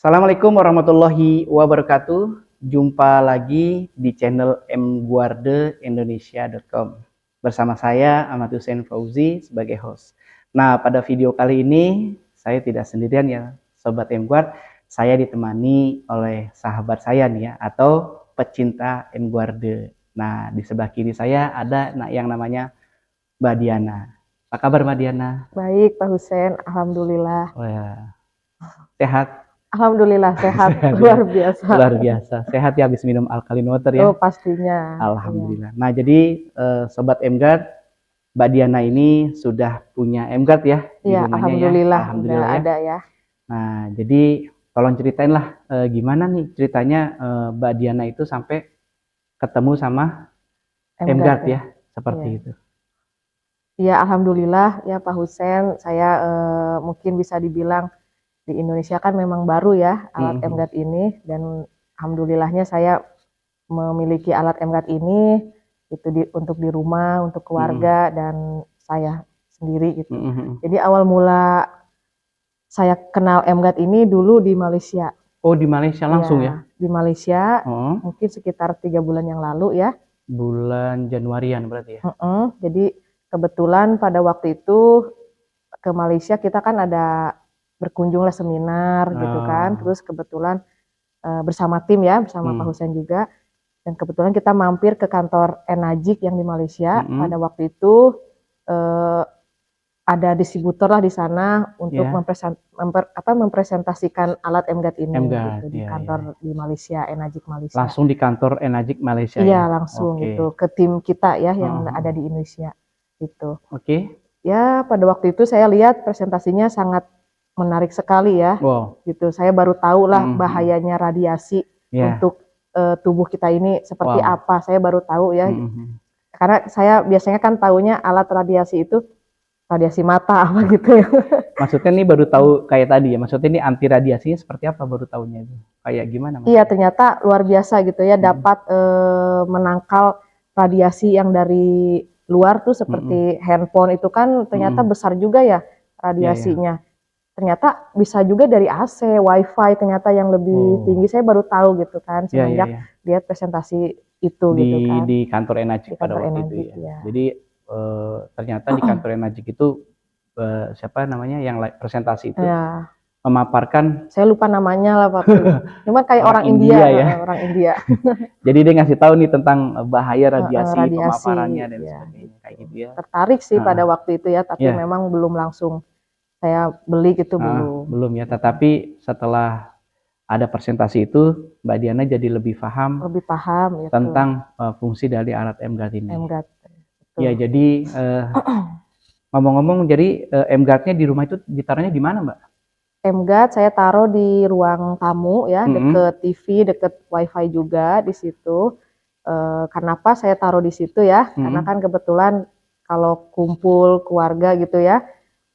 Assalamualaikum warahmatullahi wabarakatuh. Jumpa lagi di channel mguarde-indonesia.com. Bersama saya Ahmad Hussein Fauzi sebagai host. Nah, pada video kali ini saya tidak sendirian ya, Sobat Mguard. Saya ditemani oleh sahabat saya nih ya, atau pecinta Mguarde. Nah, di sebelah kiri saya ada yang namanya Mbak Diana. Apa kabar Mbak Diana? Baik, Pak Hussein. Alhamdulillah. Oh ya, sehat? Alhamdulillah sehat. Sehat ya? Luar biasa. Luar biasa. Sehat ya habis minum alkaline water ya? Oh, pastinya. Alhamdulillah. Nah, jadi Sobat Mguard, Mbak Diana ini sudah punya Mguard ya di Iya, rumahnya ya? alhamdulillah udah Alhamdulillah ya. ada ya. Nah, jadi tolong ceritain lah gimana nih ceritanya Mbak Diana itu sampai ketemu sama Mguard ya, seperti Iya. itu. Iya, alhamdulillah ya Pak Hussein. Saya mungkin bisa dibilang di Indonesia kan memang baru ya alat Mguard ini, dan alhamdulillahnya saya memiliki alat Mguard ini itu untuk di rumah, untuk keluarga dan saya sendiri gitu. Jadi awal mula saya kenal Mguard ini dulu di Malaysia. Oh, di Malaysia langsung ya? Di Malaysia, mungkin sekitar 3 bulan yang lalu ya. Bulan Januarian berarti ya? Jadi kebetulan pada waktu itu ke Malaysia kita kan ada berkunjung lah seminar gitu kan. Terus kebetulan bersama tim ya, bersama Pak Hussein juga. Dan kebetulan kita mampir ke kantor Enagic yang di Malaysia. Pada waktu itu ada distributor lah di sana untuk mempresentasikan alat Mguard ini gitu, di kantor di Malaysia, Enagic Malaysia. Langsung di kantor Enagic Malaysia ya? Iya, ya? langsung gitu ke tim kita ya yang ada di Indonesia gitu. Ya, pada waktu itu saya lihat presentasinya sangat menarik sekali ya. Gitu. Saya baru tahu lah bahayanya radiasi untuk tubuh kita ini seperti apa. Saya baru tahu ya. Karena saya biasanya kan taunya alat radiasi itu radiasi mata apa gitu ya. Maksudnya nih baru tahu kayak tadi ya, maksudnya ini anti radiasinya seperti apa baru tahunya itu? Kayak gimana? Iya, ternyata luar biasa gitu ya, dapat menangkal radiasi yang dari luar tuh seperti handphone itu kan ternyata besar juga ya radiasinya. Ternyata bisa juga dari AC, WiFi ternyata yang lebih tinggi. Saya baru tahu gitu kan semenjak lihat presentasi itu gitu kan. Di kantor Enagic pada waktu itu ya. Jadi ternyata di kantor Enagic itu siapa namanya yang presentasi itu memaparkan, saya lupa namanya lah Pak. Cuman kayak orang India ya. Orang India. Jadi dia ngasih tahu nih tentang bahaya radiasi, pemaparannya dan sebagainya kayak gitu ya. Tertarik sih pada waktu itu ya, tapi memang belum langsung saya beli gitu, belum ya. Tetapi setelah ada presentasi itu, Mbak Diana jadi lebih paham gitu tentang fungsi dari alat Mguard ini. Ya, jadi ngomong-ngomong, jadi Mguard-nya di rumah itu ditaruhnya di mana, Mbak? Mguard saya taruh di ruang tamu ya, deket TV, deket WiFi juga di situ. Kenapa saya taruh di situ ya? Karena kan kebetulan kalau kumpul keluarga gitu ya,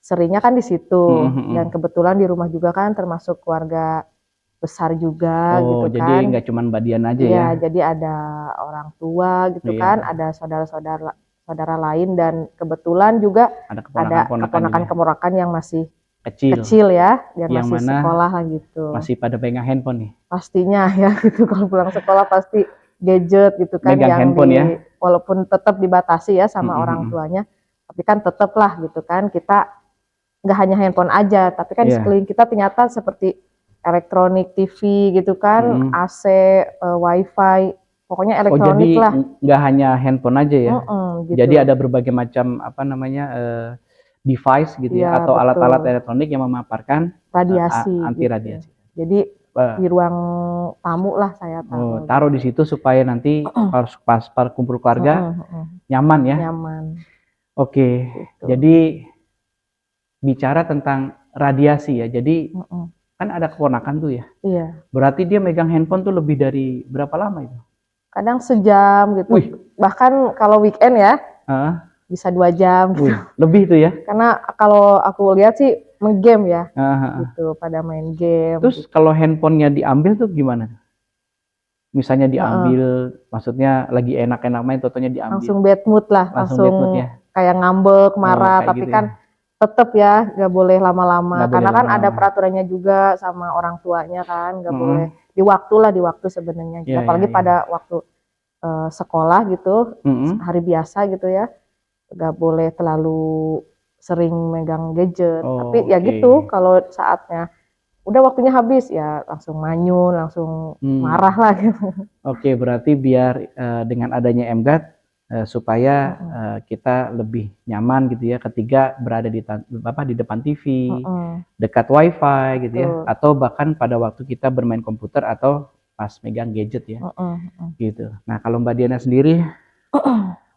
seringnya kan di situ. Dan kebetulan di rumah juga kan termasuk keluarga besar juga gitu kan. Jadi nggak cuma Mbak Diana aja ya? Iya, jadi ada orang tua gitu kan, ada saudara-saudara lain, dan kebetulan juga ada keponakan-keponakan yang masih kecil ya, yang masih sekolah lah gitu. Masih pada pegang handphone nih? Pastinya ya gitu, kalau pulang sekolah pasti gadget gitu kan, yang walaupun tetap dibatasi ya sama orang tuanya, tapi kan tetap lah gitu kan, kita nggak hanya handphone aja, tapi kan di sekeliling kita ternyata seperti elektronik, TV gitu kan, AC, WiFi, pokoknya elektronik lah. Jadi nggak hanya handphone aja ya? Gitu. Jadi ada berbagai macam device gitu ya, atau alat-alat elektronik yang memaparkan radiasi, anti radiasi. Jadi di ruang tamu lah saya taruh di situ supaya nanti pas kumpul keluarga nyaman ya. Jadi bicara tentang radiasi ya. Jadi kan ada keponakan tuh ya. Berarti dia megang handphone tuh lebih dari berapa lama itu? Kadang sejam gitu. Bahkan kalau weekend ya. Bisa 2 jam gitu. Lebih tuh ya? Karena kalau aku lihat sih nge-game ya, gitu, pada main game. Terus kalau handphonenya diambil tuh gimana? Misalnya diambil, maksudnya lagi enak-enak main, totonya diambil. Langsung bad mood lah, langsung kayak ngambek, marah, tapi gitu kan tetap ya nggak boleh lama-lama Nggak boleh karena kan ada lama-lama. peraturannya juga sama orang tuanya kan, nggak Mm-mm. boleh di waktu lah, di waktu sebenarnya, Iya, iya, apalagi iya. pada waktu sekolah gitu, Mm-mm. hari biasa gitu ya, nggak boleh terlalu sering megang gadget. Tapi ya Oke. gitu, kalau saatnya udah waktunya habis ya langsung manyun, langsung marah Hmm. lah gitu. Oke, berarti biar dengan adanya MGAT supaya Mm-mm, kita lebih nyaman gitu ya ketika berada di depan TV, mm-mm, dekat WiFi gitu ya, betul. atau bahkan pada waktu kita bermain komputer atau pas megang gadget ya, Mm-mm, mm-mm. gitu. Nah, kalau Mbak Diana sendiri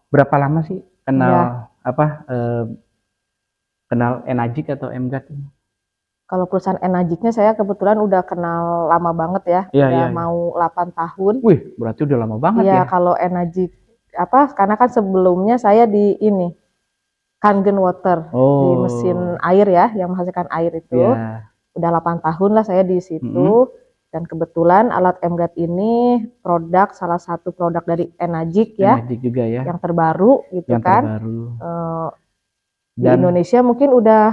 berapa lama sih Ya, kenal kenal Enagic atau MGAT ini? kalau perusahaan Enagicnya saya kebetulan udah kenal lama banget ya, Iya, udah iya, iya. mau 8 tahun. Wih, berarti udah lama banget Iya, ya. kalau Enagic apa? Karena kan sebelumnya saya di ini Kangen Water, di mesin Oh, air ya, yang menghasilkan air itu. ya. Udah 8 tahun lah saya di Mm-mm. situ. Dan kebetulan alat MGAT ini salah satu produk dari Enagic ya, Enagic juga ya, yang terbaru gitu yang kan. terbaru. Di Dan Indonesia mungkin udah,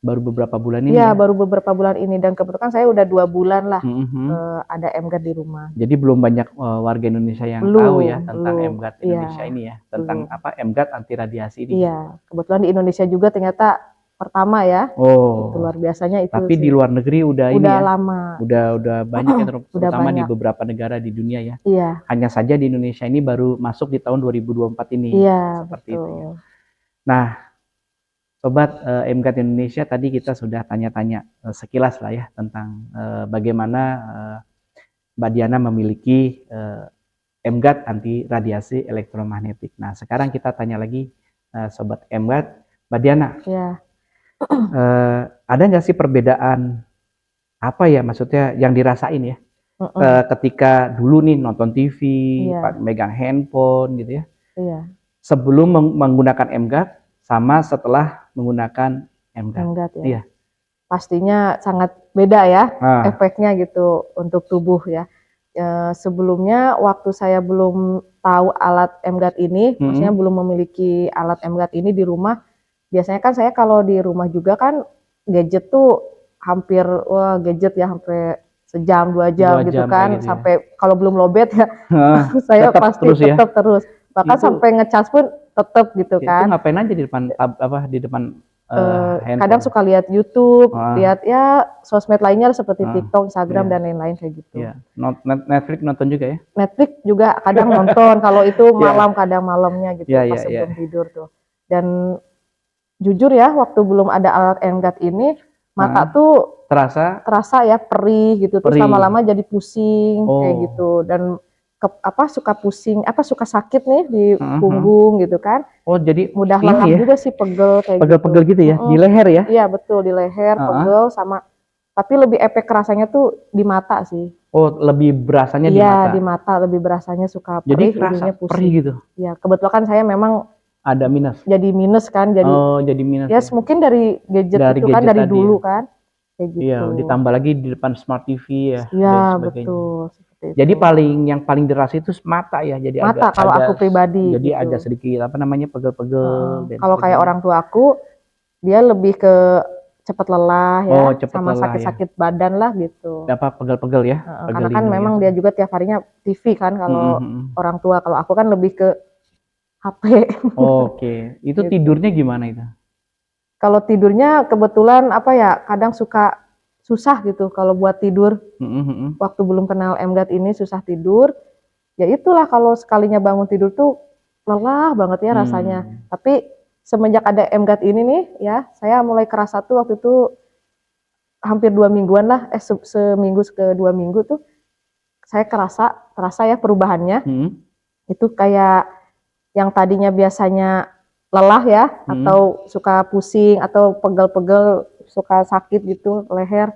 baru beberapa bulan ini ya ya. baru beberapa bulan ini, dan kebetulan saya udah 2 bulan lah Mhm. ada MGAT di rumah. Jadi belum banyak warga Indonesia yang tahu ya Belum, tentang belum, MGAT iya, Indonesia ini ya, tentang belum. apa MGAT anti radiasi ini. Iya, kebetulan di Indonesia juga ternyata pertama ya. Itu Oh, luar biasanya itu tapi di sih. luar negeri udah ini Udah ya, lama, udah banyak ya, udah terutama di banyak. beberapa negara di dunia ya. Iya, Hanya saja di Indonesia ini baru masuk di tahun 2024 ini, iya seperti itu ya. betul. Nah, Sobat MGAT Indonesia, tadi kita sudah tanya-tanya sekilas lah ya tentang bagaimana Mbak Diana memiliki MGAT anti radiasi elektromagnetik. Nah, sekarang kita tanya lagi Sobat MGAT, Mbak Diana, Ya, ada nggak sih perbedaan apa ya maksudnya yang dirasain ya ketika dulu nih nonton TV, iya, megang handphone gitu ya, iya, sebelum menggunakan MGAT sama setelah menggunakan MGAT. enggak ya. Iya. Pastinya sangat beda ya Nah, efeknya gitu untuk tubuh ya. Sebelumnya waktu saya belum tahu alat MGAT ini, maksudnya mm-mm. belum memiliki alat MGAT ini di rumah, biasanya kan saya kalau di rumah juga kan gadget tuh hampir, wah gadget ya sampai sejam 2 jam 2 gitu jam kayak kan, gitu ya. sampai kalau belum lobet ya saya Tetap pasti terus ya. tetap terus, bahkan Itu sampai ngecas pun tetap gitu itu kan. ngapain aja di depan di depan Kadang handphone? suka lihat YouTube, Ah, lihat ya sosmed lainnya seperti ah, TikTok, Instagram iya, dan lain-lain kayak gitu. iya. Netflix nonton juga ya? Netflix juga kadang nonton, kalau itu Iya, malam, kadang malamnya iya, gitu pas iya, iya. sebelum tidur tuh. Dan jujur ya, waktu belum ada alat MGAT ini, mata Ah, tuh terasa terasa ya perih gitu, terus perih. lama-lama jadi pusing kayak Oh, gitu, dan suka pusing, suka sakit nih di ah, ah. punggung gitu kan, Oh, jadi mudah ini lelah ya, juga sih, pegel kayak pegel-pegel gitu. gitu ya, di leher ya? Iya betul, di leher, Ah, ah. pegel, sama tapi lebih efek kerasanya tuh di mata sih. Oh, lebih berasanya di Iya, di mata. mata lebih berasanya, suka Jadi perih, kerasa ujungnya perih pusing. gitu. Iya, kebetulan kan saya memang Ada minus. jadi minus kan, jadi Oh, jadi minus ya ya. mungkin dari gadget Dari itu kan, gadget dari tadi ya. dulu kan, kayak Iya, gitu. ditambah lagi di depan smart TV ya Iya, dan sebagainya. betul, seperti Jadi itu. yang paling deras itu mata ya. Jadi Mata kalau aku pribadi agak gitu. sedikit apa namanya pegel-pegel dan Kalau kayak sebagainya. orang tua aku, dia lebih ke cepat lelah ya, Oh, cepet sama lelah ya. sakit-sakit badan lah gitu. Apa pegel-pegel ya, Karena kan pegelindo ya. memang dia juga tiap harinya TV kan, Mhm, kalau mhm. orang tua, kalau aku kan lebih ke HP Oke, itu gitu. tidurnya gimana itu? Kalau tidurnya kebetulan apa ya, kadang suka susah gitu kalau buat tidur, Mhm, mhm. waktu belum kenal MGAT ini susah tidur. Ya itulah, kalau sekalinya bangun tidur tuh lelah banget ya rasanya. Hmm. Tapi semenjak ada MGAT ini nih ya, saya mulai kerasa tuh waktu itu hampir 2 mingguan lah, seminggu ke 2 minggu tuh saya terasa ya perubahannya. Mhm. Itu kayak yang tadinya biasanya lelah ya, Mhm. atau suka pusing atau pegel-pegel, suka sakit gitu leher.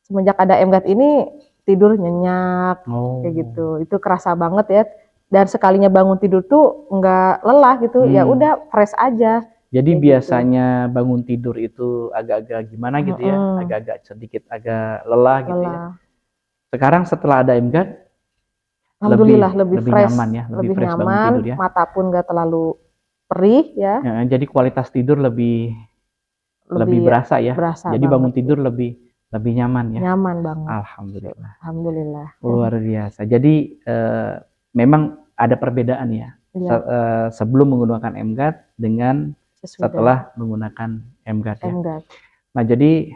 Semenjak ada MGAT ini tidur nyenyak kayak Oh. gitu. Itu kerasa banget ya. Dan sekalinya bangun tidur tuh nggak lelah gitu, ya Hmm. udah fresh aja Jadi kayak gitu. biasanya bangun tidur itu agak-agak gimana gitu ya, Mm-mm, agak-agak sedikit agak lelah gitu ya. lelah. Sekarang setelah ada MGAT Alhamdulillah lebih lebih lebih fresh, nyaman ya, lebih lebih fresh bangun tidur nyaman, ya. mata pun nggak terlalu perih ya. Ya, jadi kualitas tidur lebih lebih berasa ya. berasa Jadi bangun banget. tidur lebih nyaman ya. Nyaman banget. Alhamdulillah. Alhamdulillah. Luar biasa. Jadi memang ada perbedaan ya. Iya, Sebelum menggunakan MGAT dengan sesudah setelah menggunakan MGAT ya. MGAT. Nah, jadi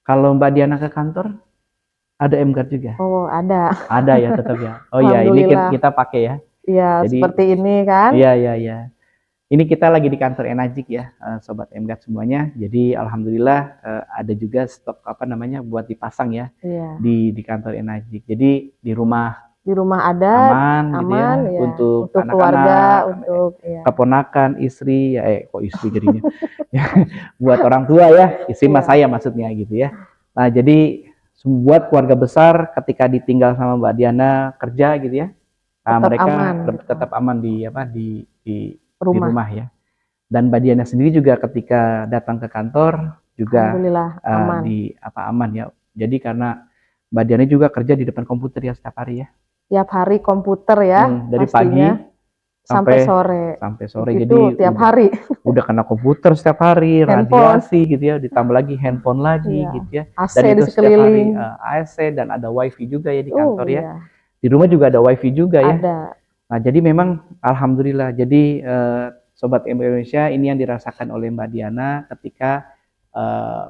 kalau Mbak Diana ke kantor ada MGAT juga? Oh, ada. Ada ya tetap ya. Oh iya, ini Alhamdulillah. kita pakai ya. Iya, Jadi seperti ini kan. iya. Ini kita lagi di kantor Enagic ya, sobat MGAT semuanya. Jadi alhamdulillah ada juga stok buat dipasang ya Iya. di kantor Enagic. Jadi di rumah ada aman gitu ya, ya. untuk keluarga, anak-anak, untuk ya. keponakan, istri ya, kok istri jadinya. Buat orang tua ya, istri mas saya maksudnya gitu ya. Nah, jadi buat keluarga besar ketika ditinggal sama Mbak Diana kerja gitu ya. Nah, mereka tetap aman di rumah ya. Dan Mbak Diana sendiri juga ketika datang ke kantor juga aman ya. Jadi karena Mbak Diana juga kerja di depan komputer ya setiap hari ya. Tiap hari komputer ya. Dari pagi sampai sore. Jadi tiap hari. Udah kena komputer setiap hari, radiasi gitu ya, ditambah lagi handphone lagi gitu ya. AC dan itu setiap hari AC dan ada wifi juga ya di kantor ya. Di rumah juga ada wifi juga ya. Nah, jadi memang alhamdulillah. Jadi Sobat Indonesia, ini yang dirasakan oleh Mbak Diana ketika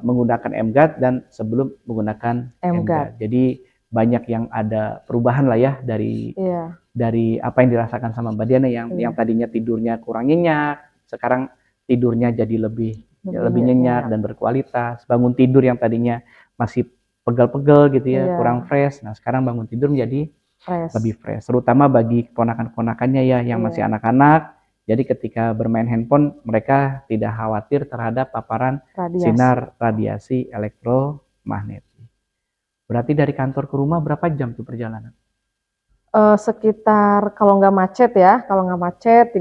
menggunakan MGAT dan sebelum menggunakan MGAT. Jadi banyak yang ada perubahan lah ya dari apa yang dirasakan sama Mbak Diana yang tadinya tidurnya kurang nyenyak, sekarang tidurnya jadi lebih nyenyak dan berkualitas. Bangun tidur yang tadinya masih pegel-pegel gitu ya, kurang fresh. Nah, sekarang bangun tidur menjadi lebih fresh, terutama bagi keponakan-keponakannya ya yang masih anak-anak. Jadi ketika bermain handphone mereka tidak khawatir terhadap paparan sinar radiasi elektromagnetik. Berarti dari kantor ke rumah berapa jam tuh perjalanan? Sekitar kalau nggak macet ya, 30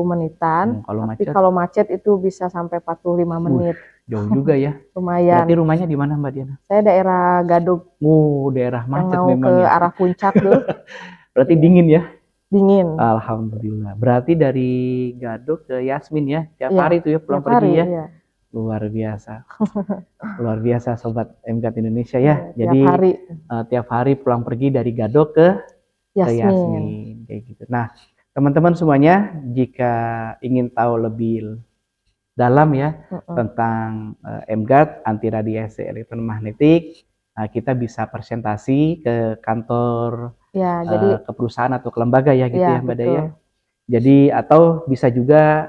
menitan. Kalau macet itu bisa sampai 45 menit. Jauh juga ya. Lumayan. Berarti rumahnya di mana Mbak Diana? Saya daerah Gadog. Daerah macet yang mau memang ke ya. arah puncak tuh. Berarti dingin ya? Dingin. Alhamdulillah. Berarti dari Gadog ke Yasmin ya, tiap hari tuh ya pulang pergi ya. Iya. Luar biasa. Luar biasa Sobat MGAT Indonesia ya. Jadi tiap hari pulang pergi dari Gadog ke Yasmin kayak gitu. Nah, teman-teman semuanya, jika ingin tahu lebih dalam ya tentang MGAT, anti radiasi elektromagnetik, kita bisa presentasi ke kantor ke perusahaan atau ke lembaga ya gitu ya Mbak Daya. Jadi atau bisa juga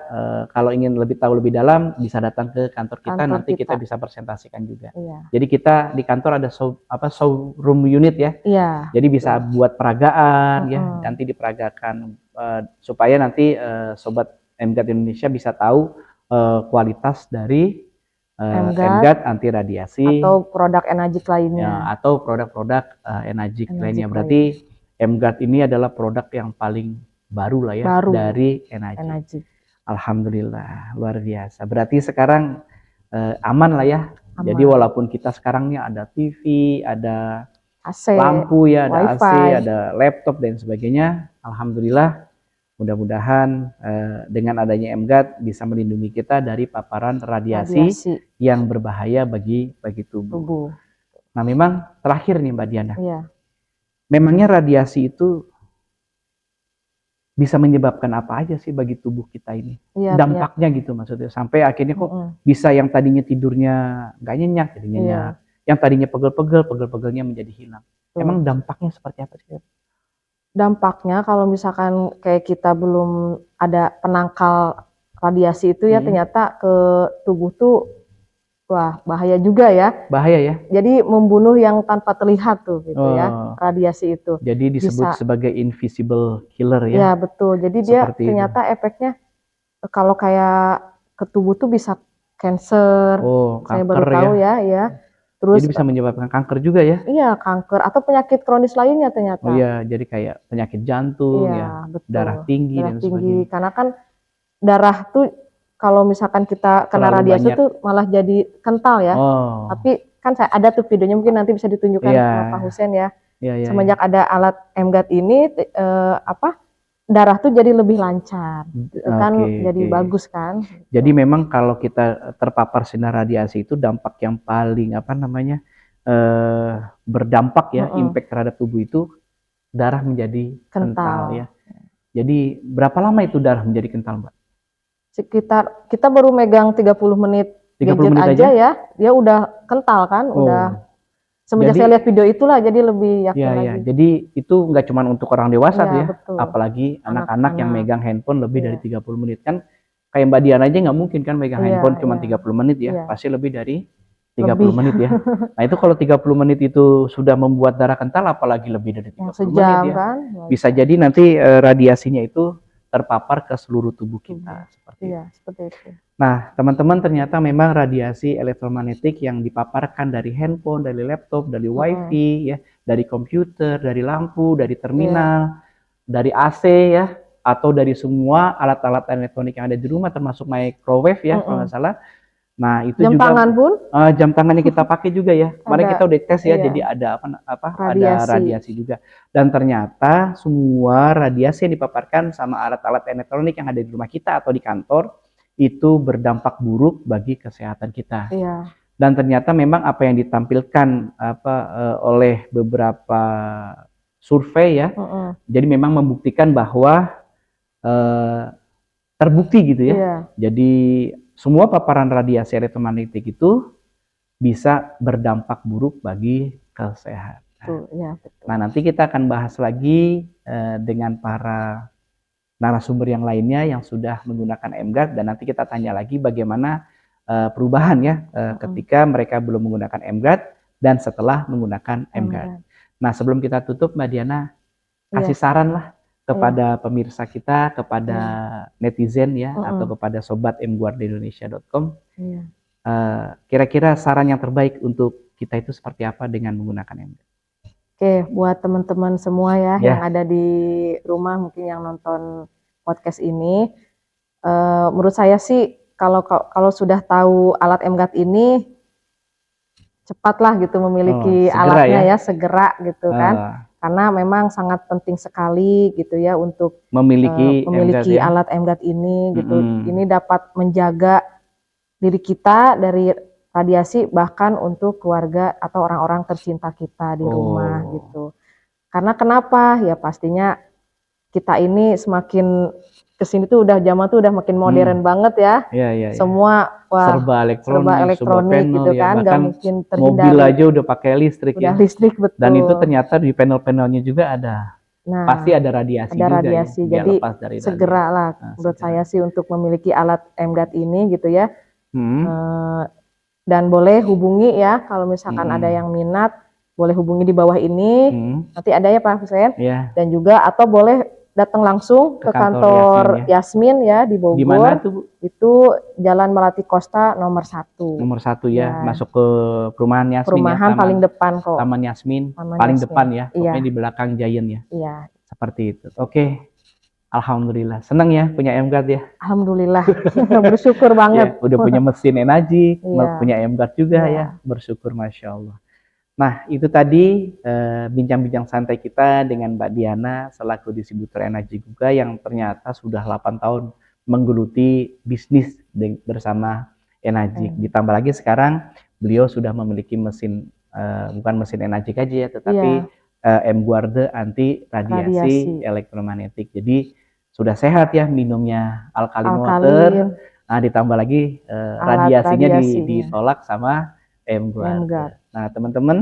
kalau ingin lebih tahu lebih dalam bisa datang ke kantor kita, nanti kita bisa presentasikan juga. Jadi kita di kantor ada showroom unit ya. Jadi bisa buat peragaan ya, nanti diperagakan supaya nanti Sobat MGAT Indonesia bisa tahu kualitas dari MGAT anti radiasi atau produk Enagic lainnya. Atau produk-produk Enagic lainnya. Berarti MGAT ini adalah produk yang paling baru lah ya dari Enagic. Alhamdulillah, luar biasa. Berarti sekarang aman lah ya. Jadi walaupun kita sekarang nih ada TV, ada AC, lampu ya, ada wifi, AC, ada laptop dan sebagainya. Alhamdulillah, mudah-mudahan dengan adanya MGAT bisa melindungi kita dari paparan radiasi yang berbahaya bagi tubuh. Nah, memang terakhir nih Mbak Diana. Memangnya radiasi itu bisa menyebabkan apa aja sih bagi tubuh kita ini? Dampaknya gitu maksudnya. Sampai akhirnya kok bisa yang tadinya tidurnya nggak nyenyak jadi nyenyak. Yang tadinya pegel-pegelnya menjadi hilang. Emang dampaknya seperti apa sih? Dampaknya kalau misalkan kayak kita belum ada penangkal radiasi itu ya ternyata ke tubuh tuh wah bahaya juga ya. Bahaya ya. Jadi membunuh yang tanpa terlihat tuh gitu ya, radiasi itu. Jadi disebut sebagai invisible killer ya. Iya betul. Jadi seperti dia ternyata efeknya kalau kayak ke tubuh tuh bisa cancer. Saya baru tahu ya. Terus jadi bisa menyebabkan kanker juga ya? Iya, kanker atau penyakit kronis lainnya ternyata. Oh iya, jadi kayak penyakit jantung ya, betul. Darah tinggi dan sebagainya. Karena kan darah tuh kalau misalkan kita kena radiasi tuh malah jadi kental ya. Tapi kan ada tuh videonya, mungkin nanti bisa ditunjukkan sama Pak Husen ya. Semenjak ada alat MGAT ini darah tuh jadi lebih lancar, kan Oke, jadi oke. bagus kan. Jadi memang kalau kita terpapar sinar radiasi itu dampak yang paling apa namanya berdampak ya, Mm-mm. impact terhadap tubuh itu darah menjadi kental Kental. ya. Jadi berapa lama itu darah menjadi kental, Mbak? Sekitar kita baru megang 30 menit 30 gadget menit aja aja? ya, dia udah kental kan, udah Oh, semenjak saya jadi lihat video itulah jadi lebih yakin ya ya. lagi. Jadi itu nggak cuma untuk orang dewasa Iya tuh ya, betul, apalagi anak-anak yang anak-anak. megang handphone lebih Iya, dari 30 menit kan. Kayak Mbak Diana aja nggak mungkin kan megang iya, handphone cuma iya, 30 menit ya, iya, pasti lebih dari 30 lebih menit ya. Nah itu kalau 30 menit itu sudah membuat darah kental, apalagi lebih dari yang 30 menit sejam ya. kan, Bisa wajar. jadi nanti radiasinya itu terpapar ke seluruh tubuh Tubuh. kita, seperti Iya itu. seperti itu. Nah, teman-teman ternyata memang radiasi elektromagnetik yang dipaparkan dari handphone, dari laptop, dari Mm-mm. wifi, ya, dari komputer, dari lampu, dari Iya. terminal, dari AC ya, atau dari semua alat-alat elektronik yang ada di rumah, termasuk microwave ya, kalau nggak Mm-mm. salah. Nah, itu Jam juga tangan pun jam tangannya kita pakai juga ya. Kemarin kita ada, udah tes ya, iya, jadi ada ada radiasi. radiasi juga. Dan ternyata semua radiasi yang dipaparkan sama alat-alat elektronik yang ada di rumah kita atau di kantor itu berdampak buruk bagi kesehatan kita. Iya. Dan ternyata memang apa yang ditampilkan oleh beberapa survei ya, Mm-mm. jadi memang membuktikan bahwa eh, terbukti gitu ya. Iya. Jadi semua paparan radiasi elektromagnetik itu bisa berdampak buruk bagi kesehatan. Betul, iya betul. Nah, nanti kita akan bahas lagi dengan para narasumber yang lainnya yang sudah menggunakan MGAT, dan nanti kita tanya lagi bagaimana perubahan ya ketika mereka belum menggunakan MGAT dan setelah menggunakan MGAT. Enggak. Nah, sebelum kita tutup, Mbak Diana, Iya, kasih saran lah iya, kepada pemirsa kita, kepada iya. netizen ya, atau Mm-mm. kepada sobat mguardindonesia.com. Iya. Kira-kira saran yang terbaik untuk kita itu seperti apa dengan menggunakan MGAT? Oke, buat teman-teman semua ya yang Ya, ada di rumah mungkin yang nonton podcast ini, menurut saya sih kalau sudah tahu alat MGAT ini cepatlah gitu oh, memiliki segera alatnya ya, ya segera gitu kan, uh, karena memang sangat penting sekali gitu ya untuk memiliki MGAT memiliki ya. alat MGAT ini gitu. Mm-mm. Ini dapat menjaga diri kita dari radiasi bahkan untuk keluarga atau orang-orang tercinta kita di rumah Oh, gitu. Karena kenapa? Ya pastinya kita ini semakin kesini tuh udah zaman tuh udah makin modern hmm, banget ya. ya, ya, ya. Semua wah Serba serba elektronik, serba elektronik panel gitu ya, kan, nggak bahkan mungkin mobil terhindari. aja udah pakai listrik Udah ya. listrik Dan itu betul. ternyata di panel-panelnya juga ada, pasti Nah, ada radiasi ada juga ya, radiasi. nggak Jadi lepas dari segera radiasi. lah Nah, menurut segera. saya sih untuk memiliki alat MGAT ini gitu ya. Hmm, Eh, dan boleh hubungi ya kalau misalkan ada hmm, yang minat, boleh hubungi di bawah ini. hmm, Nanti ada ya Pak Hussein. ya, Dan juga atau boleh datang langsung ke ke kantor Yasmin ya. kantor Yasmin ya di Di mana Bogor. tuh, Bu? Itu Jalan Melati Costa nomor 1. Nomor 1 ya, Ya, masuk ke perumahan Yasmin ya, perumahan paling depan kok. Taman Yasmin, Taman paling Yasmin. depan ya, Iya, pokoknya di belakang Giant ya, iya. seperti itu. Oke, alhamdulillah, senang ya punya MGAT ya. Alhamdulillah. Bersyukur Ya, banget. udah punya mesin energi, Iya, punya MGAT juga iya. ya, bersyukur Masya Allah. Nah, itu tadi bincang-bincang santai kita dengan Mbak Diana selaku distributor energi juga yang ternyata sudah 8 tahun menggeluti bisnis bersama energi. Ditambah lagi sekarang beliau sudah memiliki mesin, bukan mesin energi aja ya, tetapi Iya, M-Guarde anti radiasi radiasi. elektromagnetik. Jadi sudah sehat ya minumnya alkaline water. Alkalin, Nah, ditambah lagi alat radiasinya radiasinya. ditolak sama MGAT. M-Guarde. Nah, teman-teman,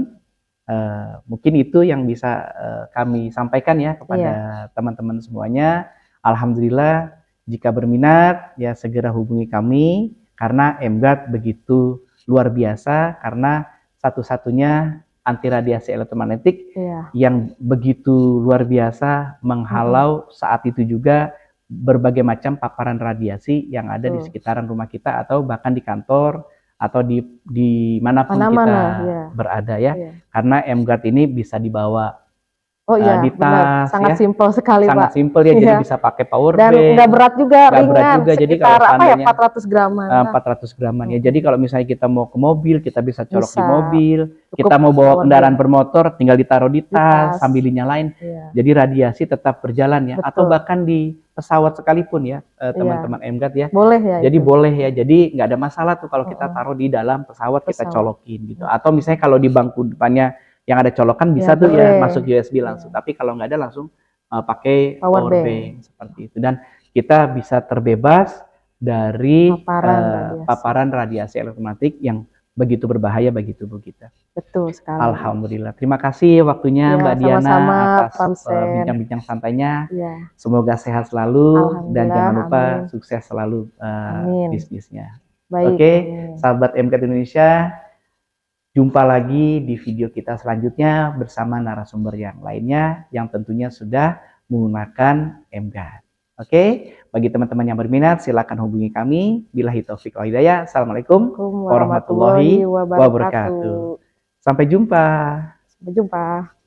mungkin itu yang bisa kami sampaikan ya kepada Iya, teman-teman semuanya. Alhamdulillah, jika berminat ya segera hubungi kami karena MGAT begitu luar biasa, karena satu-satunya anti radiasi elektromagnetik iya. yang begitu luar biasa menghalau saat itu juga berbagai macam paparan radiasi yang ada di Betul. sekitaran rumah kita atau bahkan di kantor atau di manapun kita Mana-mana, ya. berada ya. Iya. Karena MGuard ini bisa dibawa Oh iya, di benar. tas Sangat ya. simpel sekali, Sangat Pak. simpel ya, jadi Iya. bisa pakai power Dan nggak bank, berat juga, nggak berat ringan. juga. Jadi Sekitar kalau apa ya, seandainya 400 graman lah. 400 graman ya. Mm-mm. Jadi kalau misalnya kita mau ke mobil, kita bisa colok di Bisa. mobil. Cukup Kita mau bawa power kendaraan bank bermotor, tinggal ditaruh di di tas tas. sambil dinyalain. Iya, Jadi radiasi tetap berjalan ya. Atau betul. bahkan di pesawat sekalipun ya, Iya. teman-teman MGAT ya. Boleh ya Jadi itu. boleh ya. Jadi nggak ada masalah tuh kalau kita Mm-mm. taruh di dalam pesawat, kita Pesawat. colokin gitu. Atau misalnya kalau di bangku depannya yang ada colokan bisa Ya, tuh ya boleh. masuk USB langsung. Iya. Tapi kalau nggak ada langsung pakai Power power bank. bank seperti itu. Dan kita bisa terbebas dari paparan radiasi elektromagnetik yang begitu berbahaya bagi tubuh kita. Betul sekali. Alhamdulillah. Terima kasih waktunya Ya, Mbak Diana sama-sama, atas Pak Husen. bincang-bincang santainya. Iya. Semoga sehat selalu dan Alhamdulillah, jangan lupa amin. sukses selalu Amin. bisnisnya. Baik, Oke, amin. sahabat MGAT Indonesia, jumpa lagi di video kita selanjutnya bersama narasumber yang lainnya yang tentunya sudah menggunakan MGAT. Oke, bagi teman-teman yang berminat silakan hubungi kami. Billahi taufiq wal hidayah. Assalamualaikum warahmatullahi wabarakatuh. Sampai jumpa. Sampai jumpa.